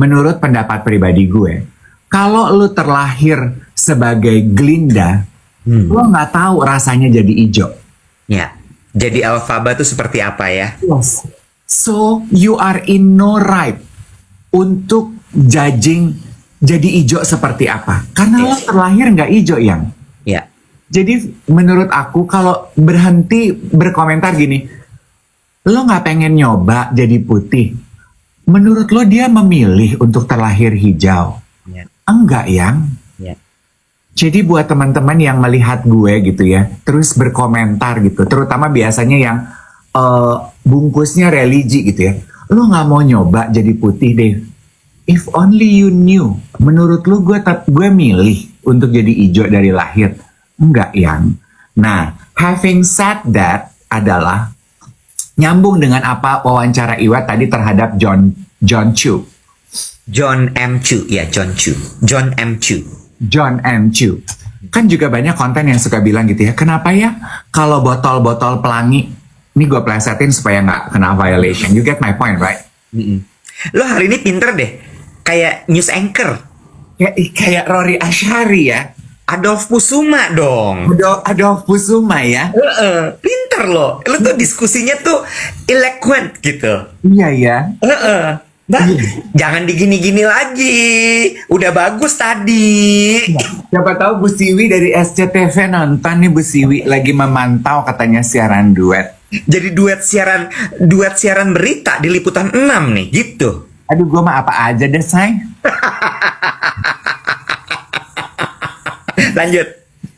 menurut pendapat pribadi gue, kalau lu terlahir sebagai Glinda, lu nggak tahu rasanya jadi ijo. Ya. Jadi Elphaba tuh seperti apa ya? Yes. So you are in no right untuk judging jadi ijo seperti apa. Karena lo terlahir nggak ijo yang. Ya. Jadi menurut aku kalau berhenti berkomentar gini, lo nggak pengen nyoba jadi putih. Menurut lo dia memilih untuk terlahir hijau. Ya. Enggak yang. Ya. Jadi buat teman-teman yang melihat gue gitu ya, terus berkomentar gitu, terutama biasanya yang bungkusnya religi gitu ya, lo nggak mau nyoba jadi putih deh. If only you knew, menurut lo gue milih untuk jadi hijau dari lahir, enggak yang. Nah, having said that adalah nyambung dengan apa wawancara Iwa tadi terhadap John Chu. John M. Chu, ya John Chu. John M. Chu. John M. Chu. Kan juga banyak konten yang suka bilang gitu ya, kenapa ya kalau botol-botol pelangi, ini gue plesetin supaya nggak kena violation. You get my point, right? Lo hari ini pinter deh, kayak news anchor. Kayak Rory Ashari ya. Adolf Pusuma dong. Adolf Pusuma ya. Pinter lo. Lo tuh diskusinya tuh eloquent gitu. Iya ya. Mbak, jangan digini-gini lagi. Udah bagus tadi. Siapa tahu Bu Siwi dari SCTV nonton nih, Bu Siwi lagi memantau katanya siaran duet. Jadi duet siaran berita di Liputan 6 nih, gitu. Aduh, gue mah apa aja deh, say. Lanjut.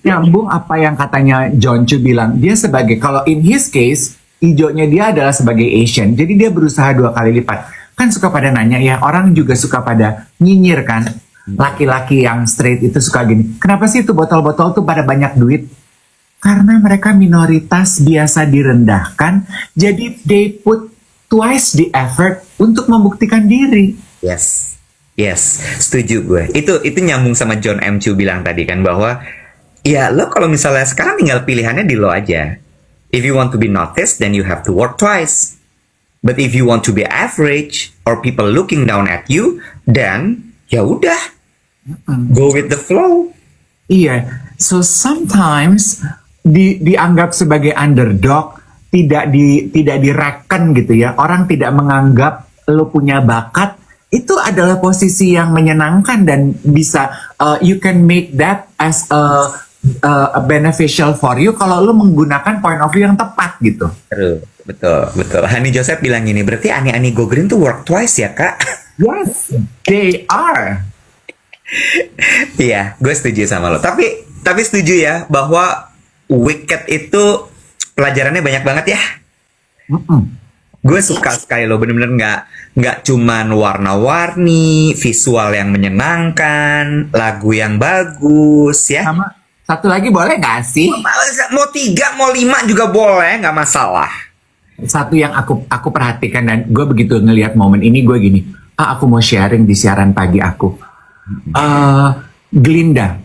Nyambung apa yang katanya John Chu bilang. Dia sebagai, kalau in his case, hijaunya dia adalah sebagai Asian. Jadi dia berusaha 2 kali lipat. Kan suka pada nanya ya, orang juga suka pada nyinyir kan. Laki-laki yang straight itu suka gini, kenapa sih itu botol-botol tuh pada banyak duit? Karena mereka minoritas biasa direndahkan, jadi they put twice the effort untuk membuktikan diri. Yes, setuju gue. Itu nyambung sama John M. Chu bilang tadi kan, bahwa ya lo kalau misalnya sekarang tinggal pilihannya di lo aja. If you want to be noticed, then you have to work twice. But if you want to be average or people looking down at you, then ya udah, go with the flow. Iya, so sometimes dianggap sebagai underdog, tidak direken gitu ya. Orang tidak menganggap lo punya bakat. Itu adalah posisi yang menyenangkan dan bisa you can make that as a beneficial for you kalau lo menggunakan point of view yang tepat gitu. Betul. Hani Joseph bilang gini, berarti Ani Go Green tuh work twice ya, Kak? Yes, they are. Iya, gue setuju sama lo. Tapi setuju ya bahwa Wicked itu pelajarannya banyak banget ya. Gue suka sekali lo, bener-bener nggak cuman warna-warni, visual yang menyenangkan, lagu yang bagus ya. Sama satu lagi boleh nggak sih? Mau 3, mau 5 juga boleh, nggak masalah. Satu yang aku perhatikan dan gue begitu ngelihat momen ini, gue gini, aku mau sharing di siaran pagi aku. Glinda,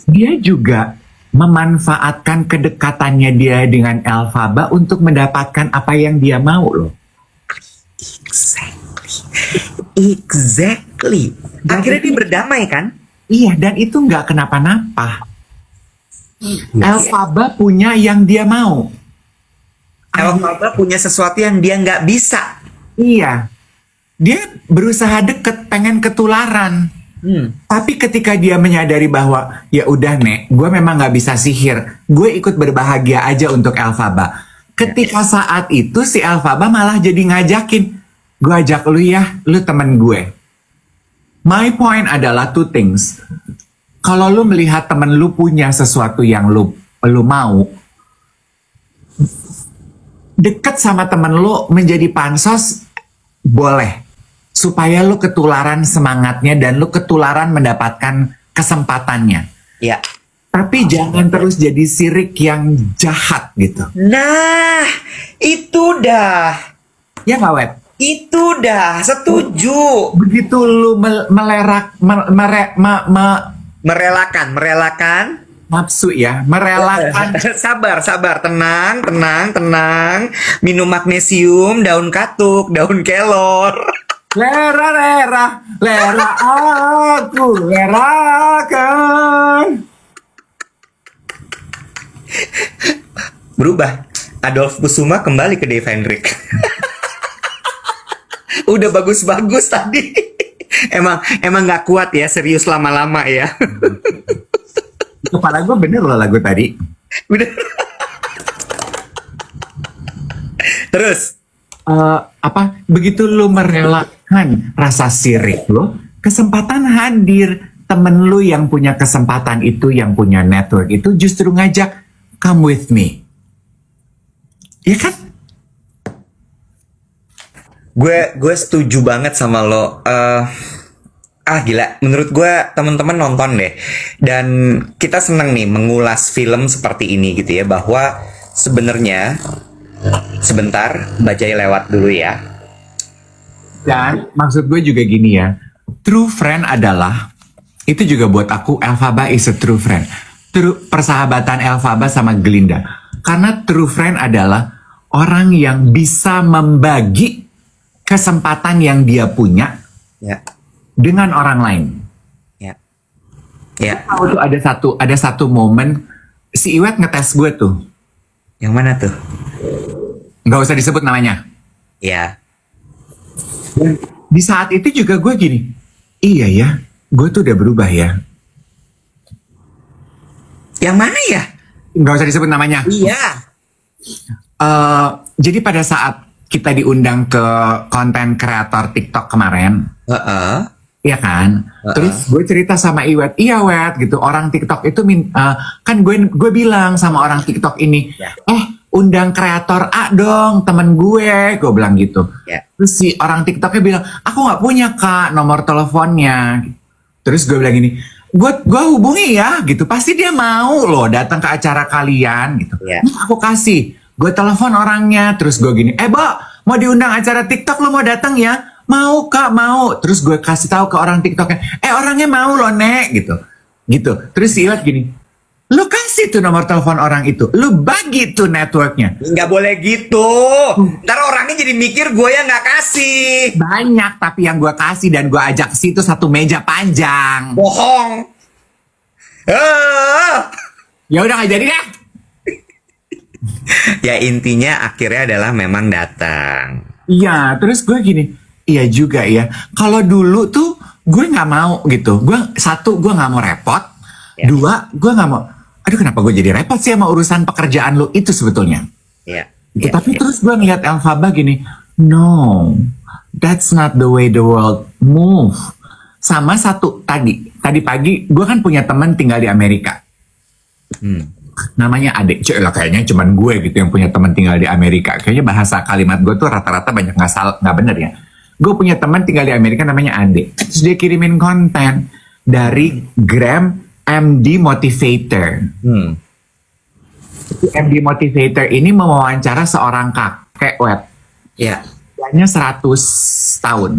dia juga memanfaatkan kedekatannya dia dengan Elphaba untuk mendapatkan apa yang dia mau loh. Exactly. Akhirnya dia berdamai kan? Iya, dan itu nggak kenapa-napa. Elphaba punya yang dia mau. Elphaba punya sesuatu yang dia nggak bisa. Iya. Dia berusaha deket, pengen ketularan. Tapi ketika dia menyadari bahwa ya udah Nek, gue memang nggak bisa sihir, gue ikut berbahagia aja untuk Elphaba. Ketika saat itu si Elphaba malah jadi ngajakin, gue ajak lu ya, lu temen gue. My point adalah 2 things. Kalau lu melihat temen lu punya sesuatu yang lu mau, deket sama temen lu menjadi pansos, boleh. Supaya lu ketularan semangatnya dan lu ketularan mendapatkan kesempatannya. Ya. Tapi jangan terus jadi sirik yang jahat gitu. Nah, itu dah. Ya nggak, Wet? Itu dah, setuju. Begitu lu merelakan nafsu ya, merelakan. Sabar, sabar, tenang, tenang, tenang. Minum magnesium, daun katuk, daun kelor. Lera, lera, lera aku lerakan. Berubah. Adolf Kusuma kembali ke Dave Hendrik. Udah bagus-bagus tadi. Emang nggak kuat ya, serius lama-lama ya. Kepala gue bener loh lagu tadi. Bener. Terus. Begitu lu merelakan rasa sirik lo, kesempatan hadir temen lu yang punya kesempatan itu, yang punya network itu justru ngajak, come with me. Iya kan? Gue setuju banget sama lo. Gila, menurut gue teman-teman nonton deh. Dan kita seneng nih mengulas film seperti ini gitu ya, bahwa sebenarnya sebentar, bajai lewat dulu ya. Dan maksud gue juga gini ya, true friend adalah, itu juga buat aku Elphaba is a true friend. Persahabatan Elphaba sama Glinda. Karena true friend adalah orang yang bisa membagi kesempatan yang dia punya dengan orang lain. Tahu tuh ada satu momen si Iwet ngetes gue tuh. Yang mana tuh? Nggak usah disebut namanya. Ya. Di saat itu juga gue gini, iya ya, gue tuh udah berubah ya. Yang mana ya? Nggak usah disebut namanya. Iya. Jadi pada saat kita diundang ke konten kreator TikTok kemarin, iya kan? Terus gue cerita sama Iwet, iya Wet, gitu. Orang TikTok itu kan gue bilang sama orang TikTok ini, undang kreator A dong, temen gue bilang gitu. Terus si orang TikToknya bilang, aku nggak punya Kak nomor teleponnya. Terus gue bilang gini, gue hubungi ya, gitu. Pasti dia mau loh datang ke acara kalian, gitu. Aku kasih, gue telepon orangnya, terus gue gini, Mbak, mau diundang acara TikTok, lo mau datang ya? Mau Kak, mau. Terus gue kasih tahu ke orang TikToknya, orangnya mau loh Nek, gitu. Terus si Iwet gini, lu kasih tuh nomor telepon orang itu, lu bagi tuh networknya. Nggak boleh gitu. Ntar orangnya jadi mikir gue yang nggak kasih. Banyak tapi yang gue kasih dan gue ajak ke situ satu meja panjang. Bohong. Ya udah nggak jadi deh. Ya intinya akhirnya adalah memang datang. Iya, terus gue gini, iya juga ya. Kalau dulu tuh gue nggak mau gitu. Gue nggak mau repot. Dua, gue nggak mau. Aduh, kenapa gue jadi repot sih sama urusan pekerjaan lo itu sebetulnya. Tapi terus gue ngeliat Elphaba gini, no, that's not the way the world move. Sama satu tadi pagi gue kan punya teman tinggal di Amerika. Namanya Ade. Lah kayaknya cuman gue gitu yang punya teman tinggal di Amerika. Kayaknya bahasa kalimat gue tuh rata-rata banyak nggak bener ya. Gue punya teman tinggal di Amerika namanya Ade. Terus dia kirimin konten dari Gram MD Motivator. MD Motivator ini mewawancara seorang kakek Wet. Usianya 100 tahun.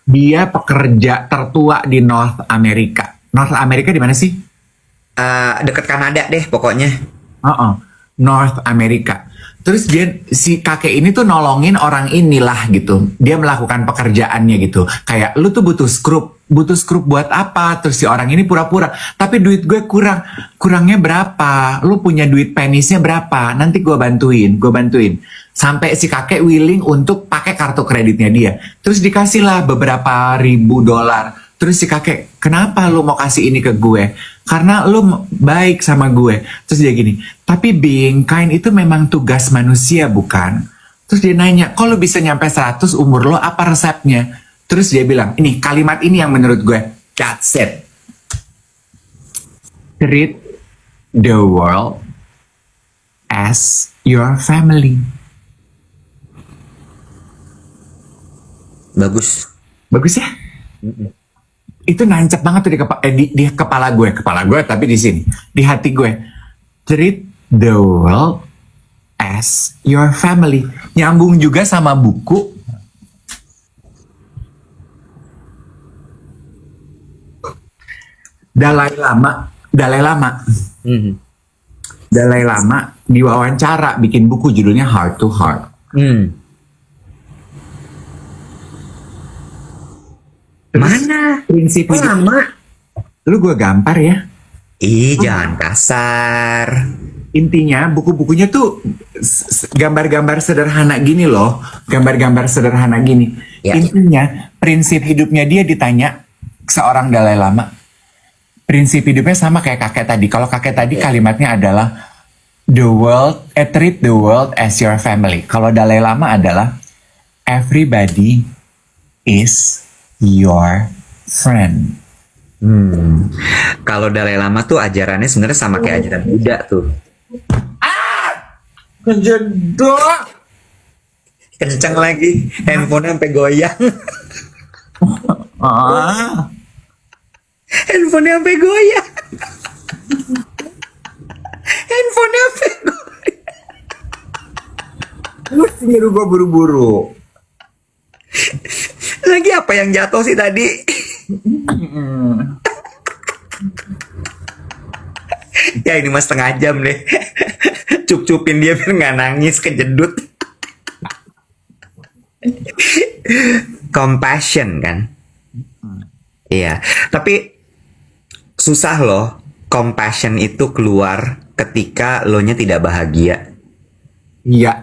Dia pekerja tertua di North America. North America di mana sih? Dekat Kanada deh pokoknya. North America. Terus si kakek ini tuh nolongin orang inilah gitu. Dia melakukan pekerjaannya gitu. Kayak lu tuh butuh skrup buat apa? Terus si orang ini pura-pura. Tapi duit gue kurangnya berapa? Lu punya duit penisnya berapa? Nanti gue bantuin. Sampai si kakek willing untuk pakai kartu kreditnya dia. Terus dikasihlah beberapa ribu dolar. Terus si kakek, kenapa lu mau kasih ini ke gue? Karena lu baik sama gue. Terus dia gini, tapi being kind itu memang tugas manusia bukan? Terus dia nanya, kok lu bisa nyampe 100 umur lo, apa resepnya? Terus dia bilang, ini kalimat ini yang menurut gue, that's it. Treat the world as your family. Bagus ya? Itu nancep banget tuh di kepala gue tapi di sini, di hati gue. Treat the world as your family. Nyambung juga sama buku Dalai Lama. Dalai Lama. Mhm. Dalai Lama diwawancara bikin buku judulnya Heart to Heart. Mana? Prinsip Oh, hidup. lama. Lu gue gampar ya. Jangan kasar. Intinya buku-bukunya tuh gambar-gambar sederhana gini loh. Gambar-gambar sederhana gini. Ya. Intinya prinsip hidupnya dia ditanya seorang Dalai Lama. Prinsip hidupnya sama kayak kakek tadi. Kalau kakek tadi kalimatnya adalah treat the world as your family. Kalau Dalai Lama adalah everybody is your friend. Kalau Dalai Lama tuh ajarannya sebenarnya sama kayak ajaran Buddha tuh. Kejedot. Kenceng lagi, handphone sampai goyang. Handphone sampai goyang. Handphone sampai goyang. Lu nyuruh gue buru-buru. Lagi apa yang jatuh sih tadi? Ya ini mas setengah jam deh. Cup-cupin dia biar nggak nangis kejedut. Compassion kan? Iya. Tapi susah loh. Compassion itu keluar ketika lo nya tidak bahagia. Iya,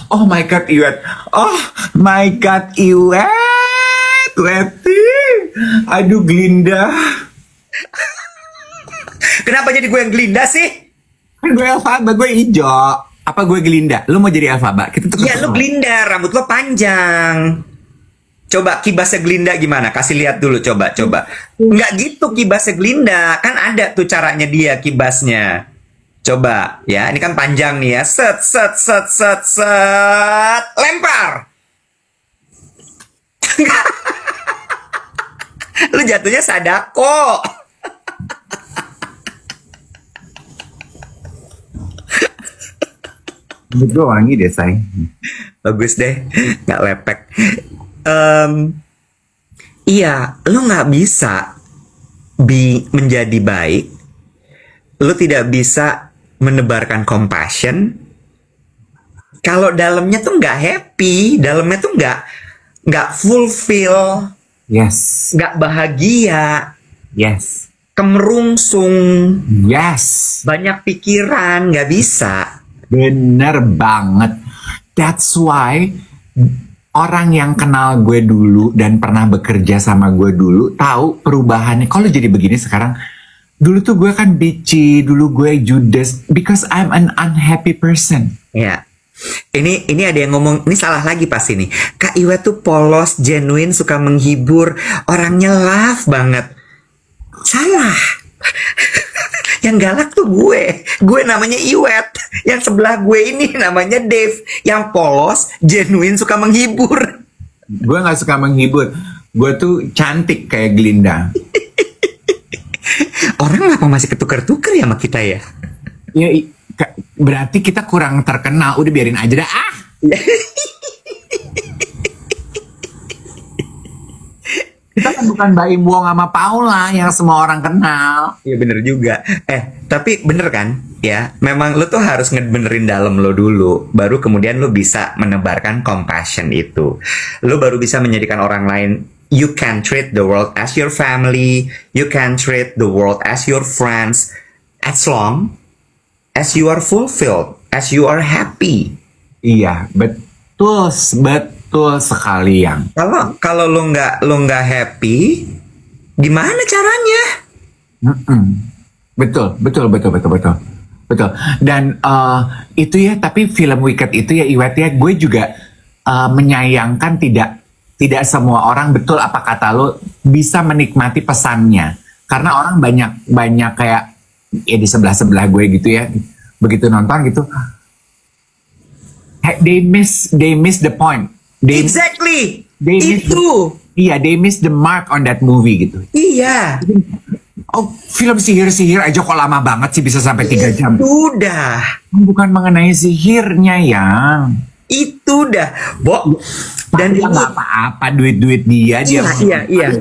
oh my God, Iwet. Oh my God, Iwet. Weti. Aduh, Glinda. Kenapa jadi gue yang gelinda sih? Kan gue Elphaba, gue hijau. Apa gue Glinda? Lu mau jadi Elphaba? Kita tuh Ya lo gelinda, rambut lo panjang. Coba kibasnya Glinda gimana? Kasih lihat dulu, coba. Nggak gitu kibasnya Glinda. Kan ada tuh caranya dia kibasnya. Coba, ya. Ini kan panjang nih ya. Set. Lempar! Lu jatuhnya Sadako. Rambut gue wangi deh, say. Bagus deh, nggak lepek. Iya, lo nggak bisa menjadi baik. Lo tidak bisa menebarkan compassion kalau dalamnya tuh nggak happy, dalamnya tuh nggak fulfill, Yes. nggak bahagia, Yes. kemerungsung, Yes. banyak pikiran, nggak bisa. Bener banget. That's why orang yang kenal gue dulu dan pernah bekerja sama gue dulu tahu perubahannya. Kalau jadi begini sekarang, dulu tuh gue kan bitchy, dulu gue judes because I'm an unhappy person. Ya. Ini ada yang ngomong, ini salah lagi pasti nih. Kak Iwa tuh polos, genuine, suka menghibur, orangnya love banget. Salah. Yang galak tuh gue namanya Iwet. Yang sebelah gue ini namanya Dave. Yang polos, genuine, suka menghibur. Gue gak suka menghibur. Gue tuh cantik kayak Glinda. Orang apa masih ketukar-tukar ya sama kita ya? Ya, berarti kita kurang terkenal. Udah biarin aja dah. Kita kan bukan Mbak Im Wong sama Paula yang semua orang kenal. Iya bener juga. Tapi bener kan? Ya, memang lo tuh harus ngebenerin dalam lo dulu. Baru kemudian lo bisa menebarkan compassion itu. Lo baru bisa menjadikan orang lain. You can treat the world as your family. You can treat the world as your friends. As long as you are fulfilled. As you are happy. Iya, betul sekali yang. Kalau lo nggak happy, gimana caranya? Betul. Dan itu ya, tapi film Wicked itu ya Iwet ya, gue juga menyayangkan tidak semua orang, betul apa kata lo, bisa menikmati pesannya. Karena orang banyak kayak ya di sebelah gue gitu ya, begitu nonton gitu, they miss the point. Exactly. They miss the mark on that movie gitu. Iya. Oh, film sihir aja kok lama banget sih, bisa sampai 3 jam. Udah. Bukan mengenai sihirnya yang. Itu dah, Bo. Dan dia nggak apa-apa, duit dia. Iya.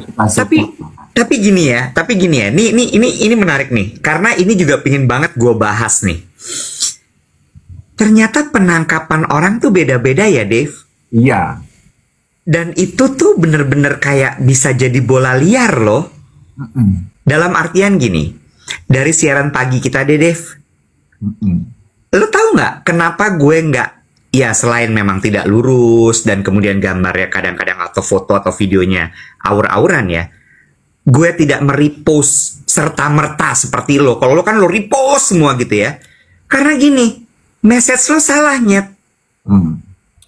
Tapi gini ya. Ini menarik nih, karena ini juga pengen banget gue bahas nih. Ternyata penangkapan orang tuh beda-beda ya, Dave. Iya. Dan itu tuh bener-bener kayak bisa jadi bola liar loh. Dalam artian gini, dari siaran pagi kita deh, Dave. Lo tahu nggak kenapa gue nggak, ya selain memang tidak lurus dan kemudian gambarnya kadang-kadang atau foto atau videonya aur-auran ya, gue tidak merepost serta-merta seperti lo. Kalau lo kan lo repost semua gitu ya. Karena gini, message lo salah, Nyet.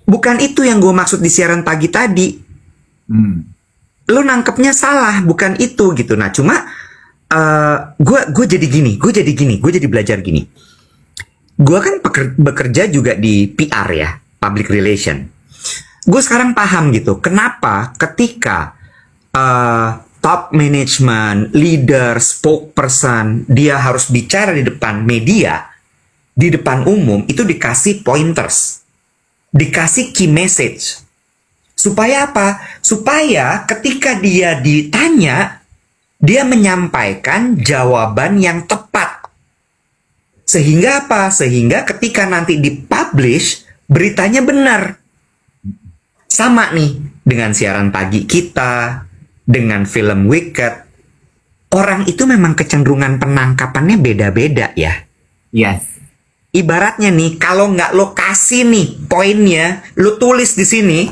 Bukan itu yang gue maksud di siaran pagi tadi. Lo nangkepnya salah, bukan itu gitu. Nah cuma gue jadi belajar gini. Gue kan bekerja juga di PR ya, public relation. Gue sekarang paham gitu, kenapa ketika top management, leader, spokesperson, dia harus bicara di depan media, di depan umum, itu dikasih pointers, dikasih key message. Supaya apa? Supaya ketika dia ditanya, dia menyampaikan jawaban yang tepat. Sehingga apa? Sehingga ketika nanti dipublish, beritanya benar. Sama nih dengan siaran pagi kita, dengan film Wicked. Orang itu memang kecenderungan penangkapannya beda-beda ya. Yes. Ibaratnya nih, kalau nggak lo kasih nih poinnya, lo tulis di sini,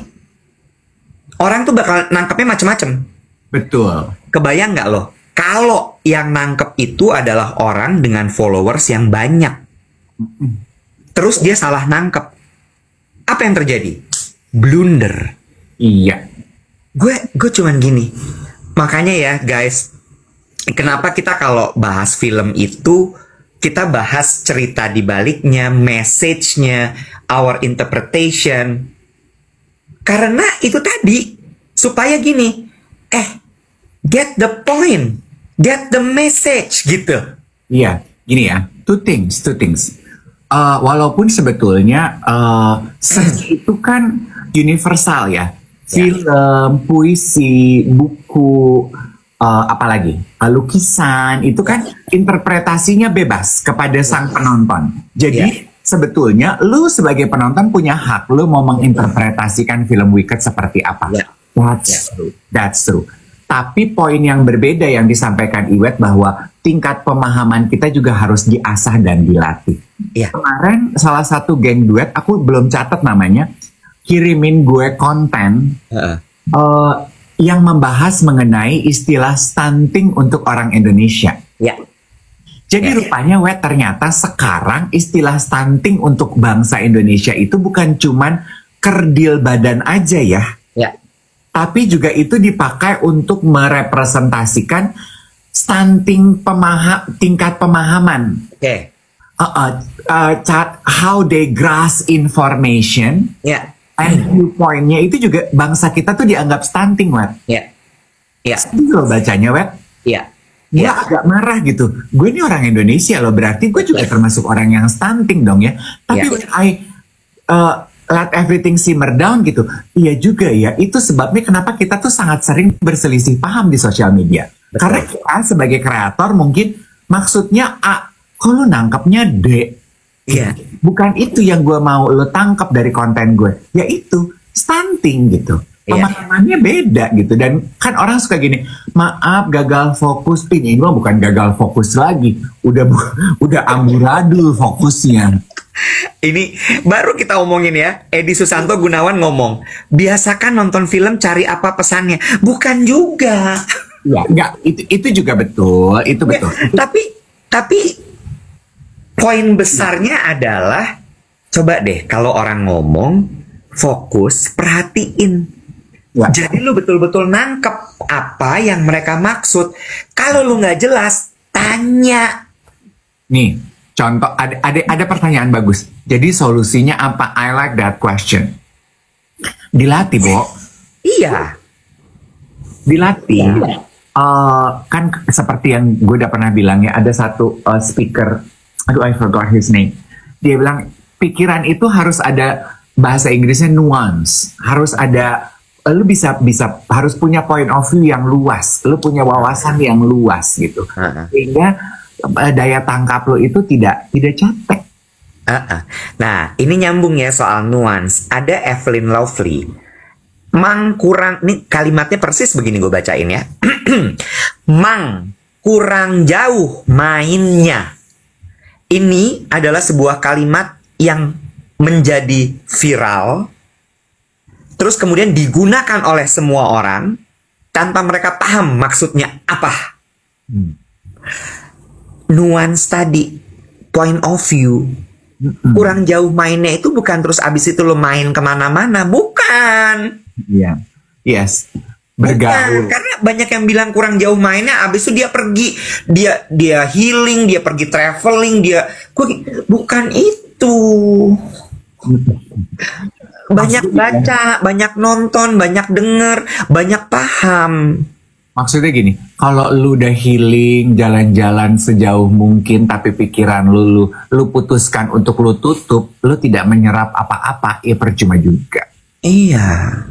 orang tuh bakal nangkepnya macem-macem. Betul. Kebayang nggak lo? Kalau yang nangkep itu adalah orang dengan followers yang banyak, terus dia salah nangkep, apa yang terjadi? Blunder. Iya. Gue cuman gini. Makanya ya guys, kenapa kita kalau bahas film itu, kita bahas cerita di baliknya, message-nya, our interpretation. Karena itu tadi, supaya gini, get the point, get the message gitu. Iya, gini ya, two things. Walaupun sebetulnya seni itu kan universal ya, film, puisi, buku, apalagi lukisan itu kan interpretasinya bebas kepada sang penonton. Jadi sebetulnya lu sebagai penonton punya hak, lu mau menginterpretasikan film Wicked seperti apa. That's true. Tapi poin yang berbeda yang disampaikan Iwet bahwa tingkat pemahaman kita juga harus diasah dan dilatih. Kemarin salah satu geng duet, aku belum catat namanya, kirimin gue konten yang membahas mengenai istilah stunting untuk orang Indonesia. Jadi rupanya Wet, ternyata sekarang istilah stunting untuk bangsa Indonesia itu bukan cuman kerdil badan aja ya. Tapi juga itu dipakai untuk merepresentasikan stunting tingkat pemahaman. How they grasp information. And viewpoint-nya itu juga bangsa kita tuh dianggap stunting, Wet. Sedih loh bacanya, Wet. Gue agak marah gitu. Gue ini orang Indonesia loh, berarti gue juga termasuk orang yang stunting dong ya. Tapi when I let everything simmer down gitu, iya juga ya, itu sebabnya kenapa kita tuh sangat sering berselisih paham di sosial media. Karena kita sebagai kreator mungkin maksudnya A, kok lu nangkepnya D. Bukan itu yang gue mau lo tangkap dari konten gue, yaitu stunting gitu. Pemahamannya beda gitu. Dan kan orang suka gini, maaf gagal fokus. Ini mah bukan gagal fokus lagi, udah amburadul fokusnya. Ini baru kita omongin ya, Edi Susanto Gunawan ngomong, biasakan nonton film cari apa pesannya. Bukan juga. Enggak, itu juga betul, itu betul. Tapi poin besarnya adalah, coba deh kalau orang ngomong, fokus, perhatiin. Jadi lu betul-betul nangkep apa yang mereka maksud. Kalau lu nggak jelas, tanya. Nih, contoh, ada pertanyaan bagus. Jadi solusinya apa? I like that question. Dilatih, Bo. Dilatih. Kan seperti yang gue udah pernah bilang ya, ada satu speaker, aduh I forgot his name. Dia bilang pikiran itu harus ada, bahasa Inggrisnya nuance, harus ada lu bisa bisa harus punya point of view yang luas, lu punya wawasan yang luas gitu, sehingga daya tangkap lu itu tidak capek. Nah, ini nyambung ya soal nuance. Ada Evelyn Lovely. Mang kurang, nih kalimatnya persis begini gue bacain ya. Mang kurang jauh mainnya. Ini adalah sebuah kalimat yang menjadi viral, terus kemudian digunakan oleh semua orang tanpa mereka paham maksudnya apa. Nuance tadi, point of view. Kurang jauh mainnya itu bukan terus abis itu lo main kemana-mana, bukan. Iya, yes, bergaul. Bukan, karena banyak yang bilang kurang jauh mainnya, abis itu dia pergi, dia healing, dia pergi traveling, bukan itu. Banyak baca, banyak nonton, banyak denger, banyak paham. Maksudnya gini, kalau lu udah healing, jalan-jalan sejauh mungkin, tapi pikiran lu putuskan untuk lu tutup, lu tidak menyerap apa-apa, ya percuma juga. Iya.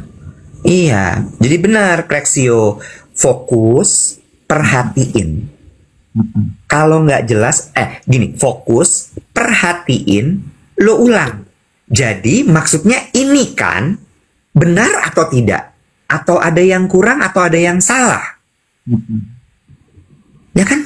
Jadi benar, Klexio, fokus, perhatiin. Kalau nggak jelas, gini, fokus, perhatiin, lu ulang. Jadi maksudnya ini kan benar atau tidak? Atau ada yang kurang atau ada yang salah? Ya kan?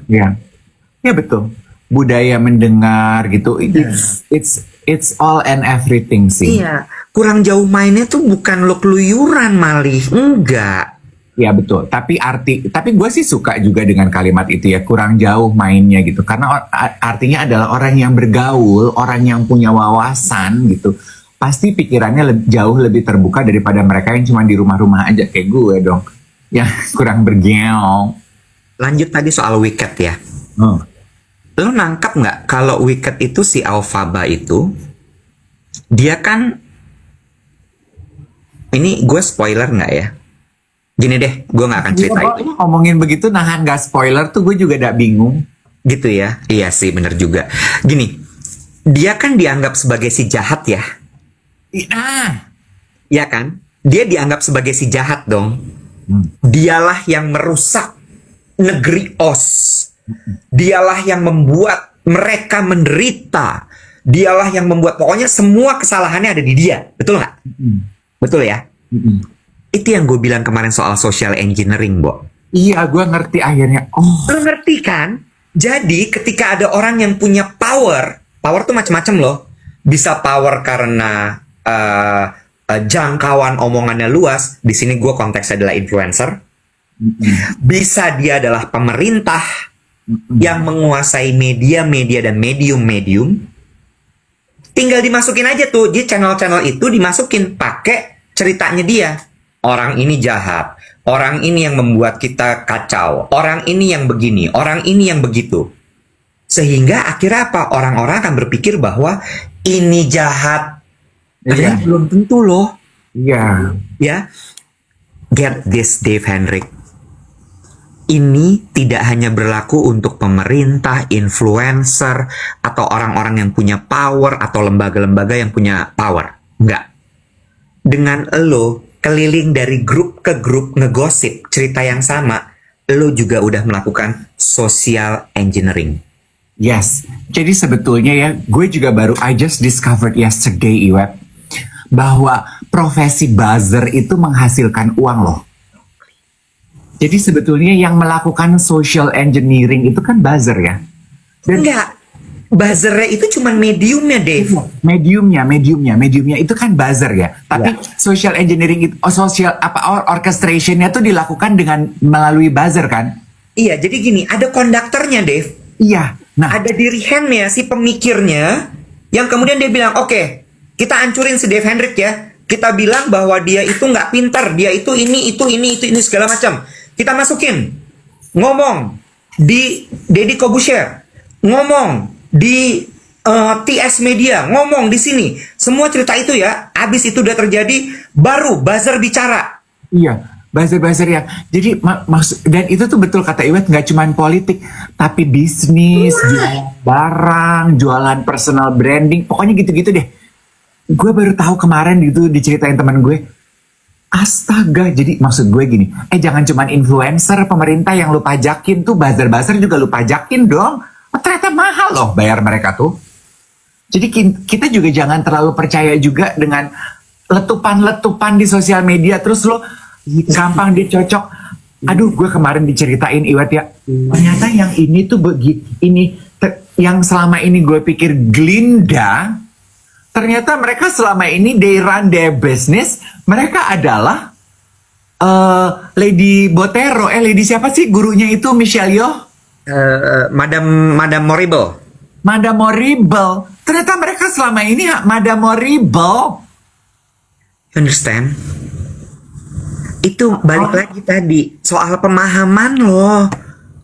Ya betul. Budaya mendengar gitu, it's all and everything sih. Iya, kurang jauh mainnya tuh bukan lo keluyuran malih, enggak. Ya betul. Tapi gue sih suka juga dengan kalimat itu ya, kurang jauh mainnya gitu. Karena artinya adalah orang yang bergaul, orang yang punya wawasan gitu. Pasti pikirannya jauh lebih terbuka daripada mereka yang cuma di rumah-rumah aja kayak gue dong. Yang kurang bergaul. Lanjut tadi soal Wicked ya. Lo nangkap nggak kalau Wicked itu si Elphaba itu, dia kan, ini gue spoiler nggak ya? Gini deh, gue nggak akan cerita itu. Ngomongin begitu nahan gak spoiler tuh gue juga udah bingung. Gitu ya? Iya sih, bener juga. Gini, dia kan dianggap sebagai si jahat ya? Iya kan? Dia dianggap sebagai si jahat dong. Dialah yang merusak negeri Oz. Dialah yang membuat mereka menderita. Dialah yang membuat, pokoknya semua kesalahannya ada di dia. Betul nggak? Betul ya? Itu yang gue bilang kemarin soal social engineering, Bo. Iya, gue ngerti akhirnya. Lo ngerti kan? Jadi ketika ada orang yang punya power tuh macam-macam loh. Bisa power karena jangkauan omongannya luas. Di sini gue konteksnya adalah influencer. Bisa dia adalah pemerintah yang menguasai media-media dan medium-medium. Tinggal dimasukin aja tuh, di channel-channel itu dimasukin pakai ceritanya dia. Orang ini jahat, orang ini yang membuat kita kacau, orang ini yang begini, orang ini yang begitu. Sehingga akhirnya apa? Orang-orang akan berpikir bahwa ini jahat. Padahal belum tentu loh. Iya. Ya. Get this, Dave Hendrik. Ini tidak hanya berlaku untuk pemerintah, influencer, atau orang-orang yang punya power, atau lembaga-lembaga yang punya power. Enggak. Dengan lo keliling dari grup ke grup ngegosip cerita yang sama, lo juga udah melakukan social engineering. Yes. Jadi sebetulnya ya, gue juga I just discovered yesterday, Iwet, bahwa profesi buzzer itu menghasilkan uang loh. Jadi sebetulnya yang melakukan social engineering itu kan buzzer ya. Enggak. Buzzernya itu cuma mediumnya, Dave. Mediumnya itu kan buzzer ya. Tapi social engineering itu, orchestrationnya tuh dilakukan dengan melalui buzzer kan? Iya, jadi gini, ada konduktornya, Dave. Iya. Nah, ada dirihannya, si pemikirnya, yang kemudian dia bilang, oke, kita hancurin si Dave Hendrik ya. Kita bilang bahwa dia itu nggak pintar, dia itu ini segala macam. Kita masukin, ngomong di Deddy Corbuzier, ngomong di TS Media, ngomong di sini. Semua cerita itu ya, abis itu udah terjadi, baru buzzer bicara. Iya, buzzer ya. Jadi dan itu tuh betul kata Iwet, nggak cuma politik, tapi bisnis, jualan barang, jualan personal branding, pokoknya gitu-gitu deh. Gue baru tahu kemarin gitu diceritain teman gue. Astaga, jadi maksud gue gini, jangan cuman influencer pemerintah yang lu pajakin tuh, buzzer-buzzer juga lu pajakin dong. Ternyata mahal loh bayar mereka tuh. Jadi kita juga jangan terlalu percaya juga dengan letupan-letupan di sosial media, terus lo gampang dicocok. Aduh, gue kemarin diceritain Iwat ya, ternyata yang ini tuh yang selama ini gue pikir Glinda, ternyata mereka selama ini they run their business. Mereka adalah Lady Botero. Lady siapa sih gurunya itu? Michelle Yeoh? Madame Morrible. Madame Morrible. Ternyata mereka selama ini Madame Morrible. You understand? Itu balik lagi tadi soal pemahaman loh.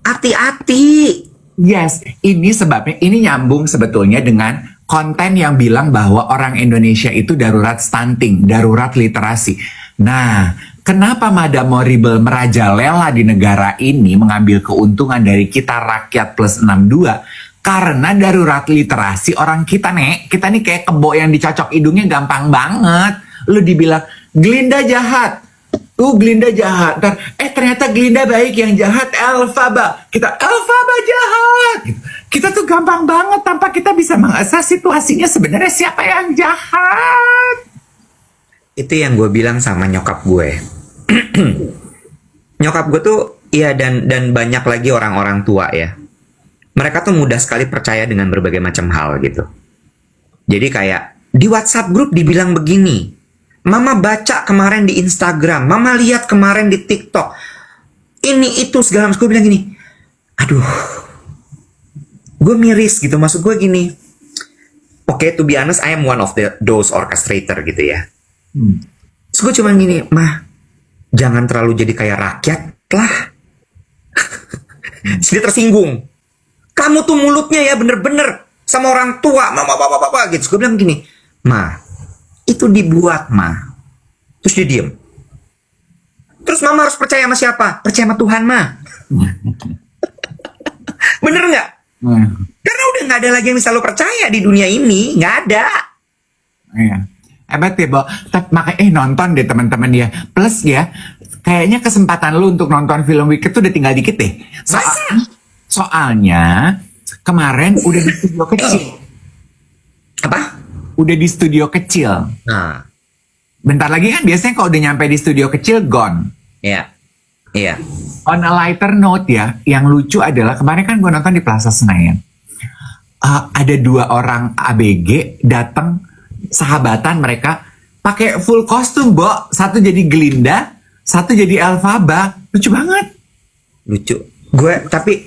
Hati-hati. Yes, ini sebabnya, ini nyambung sebetulnya dengan konten yang bilang bahwa orang Indonesia itu darurat stunting, darurat literasi. Nah, kenapa Madame Morrible merajalela di negara ini mengambil keuntungan dari kita rakyat plus 62? Karena darurat literasi orang kita nih kayak kebo yang dicocok hidungnya gampang banget. Lu dibilang, Glinda jahat. Glinda jahat. Ternyata Glinda baik, yang jahat Elphaba. Elphaba jahat. Kita tuh gampang banget tanpa kita bisa mengasah situasinya sebenarnya siapa yang jahat. Itu yang gue bilang sama nyokap gue. Nyokap gue tuh, ya dan banyak lagi orang-orang tua ya. Mereka tuh mudah sekali percaya dengan berbagai macam hal gitu. Jadi kayak di WhatsApp grup dibilang begini. Mama baca kemarin di Instagram. Mama lihat kemarin di TikTok. Ini itu segala macam. Gue bilang gini. Aduh. Gue miris gitu. Maksud gue gini. Oke, to be honest, I am one of those orchestrator gitu ya. Terus gue cuma gini. Mah, jangan terlalu jadi kayak rakyat lah. Dia tersinggung. Kamu tuh mulutnya ya bener-bener sama orang tua. Mama, bapak, gitu. Terus gue bilang gini. Ma, itu dibuat, Ma. Terus dia diem. Terus Mama harus percaya sama siapa? Percaya sama Tuhan, Ma. Bener nggak? Karena udah nggak ada lagi yang bisa lo percaya di dunia ini. Nggak ada. Iya. Hebat ya, Bo. Makanya nonton deh teman-teman ya. Plus ya, kayaknya kesempatan lu untuk nonton film Wicked tuh udah tinggal dikit deh. Soalnya kemarin udah di studio kecil. Apa? Udah di studio kecil. Nah. Bentar lagi kan biasanya kalau udah nyampe di studio kecil, gone. Iya. Iya. On a lighter note ya, yang lucu adalah kemarin kan gue nonton di Plaza Senayan. Ada 2 orang ABG datang, sahabatan mereka, pakai full kostum, Bo. Satu jadi Glinda, satu jadi Elphaba. Lucu banget. Lucu. Gue, tapi,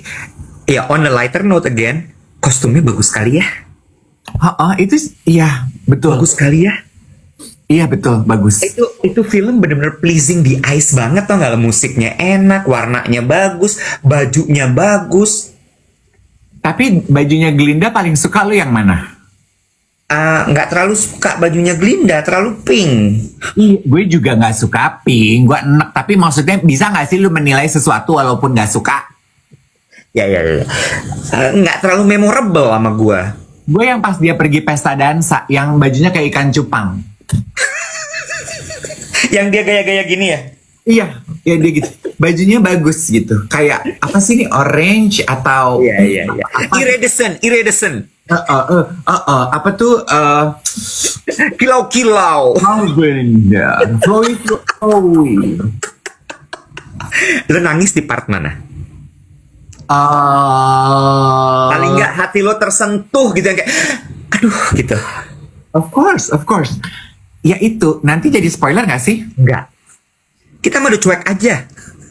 ya on a lighter note again, kostumnya bagus sekali ya. Itu iya betul. Bagus sekali ya. Iya betul, bagus. Itu film bener-bener pleasing di eyes banget, tau gak? Musiknya enak, warnanya bagus, bajunya bagus. Tapi bajunya Glinda paling suka lu yang mana? Nggak terlalu suka bajunya Glinda, terlalu pink. Gue juga nggak suka pink, gue enak. Tapi maksudnya bisa nggak sih lu menilai sesuatu walaupun nggak suka? Ya. Nggak terlalu memorable sama gue. Gue yang pas dia pergi pesta dansa, yang bajunya kayak ikan cupang. Yang dia gaya-gaya gini ya? Iya, ya dia gitu. Bajunya bagus gitu. Kayak apa sih ini, orange atau? Iya. Iridescent. Apa tuh? Kilau-kilau. Bener. Flowy. Lo nangis di part mana? Paling nggak hati lo tersentuh gitu, yang kayak aduh gitu. Of course. Ya itu, nanti jadi spoiler gak sih? Enggak. Kita mah udah cuek aja.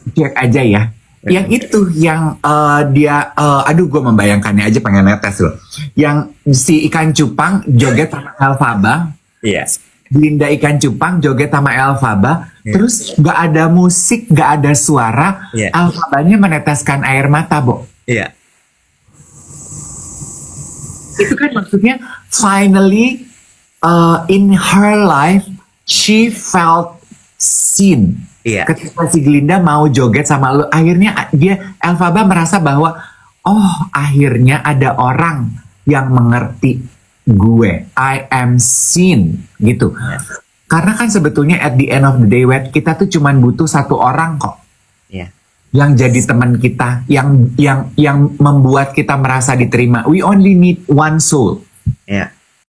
Cuek aja ya. Yang itu, yang dia, aduh gue membayangkannya aja pengen netes loh. Yang si ikan cupang joget sama Elphaba. Iya. Glinda ikan cupang joget sama Elphaba. Terus gak ada musik, gak ada suara. Elphabanya meneteskan air mata, Bo. Iya. Itu kan maksudnya finally in her life she felt seen. Iya. Ketika si Glinda mau joget sama lu, akhirnya Elphaba merasa bahwa akhirnya ada orang yang mengerti gue. I am seen gitu. Karena kan sebetulnya at the end of the day, Wet, kita tuh cuman butuh satu orang kok. Iya. Yang jadi teman kita, yang membuat kita merasa diterima. We only need one soul. Iya.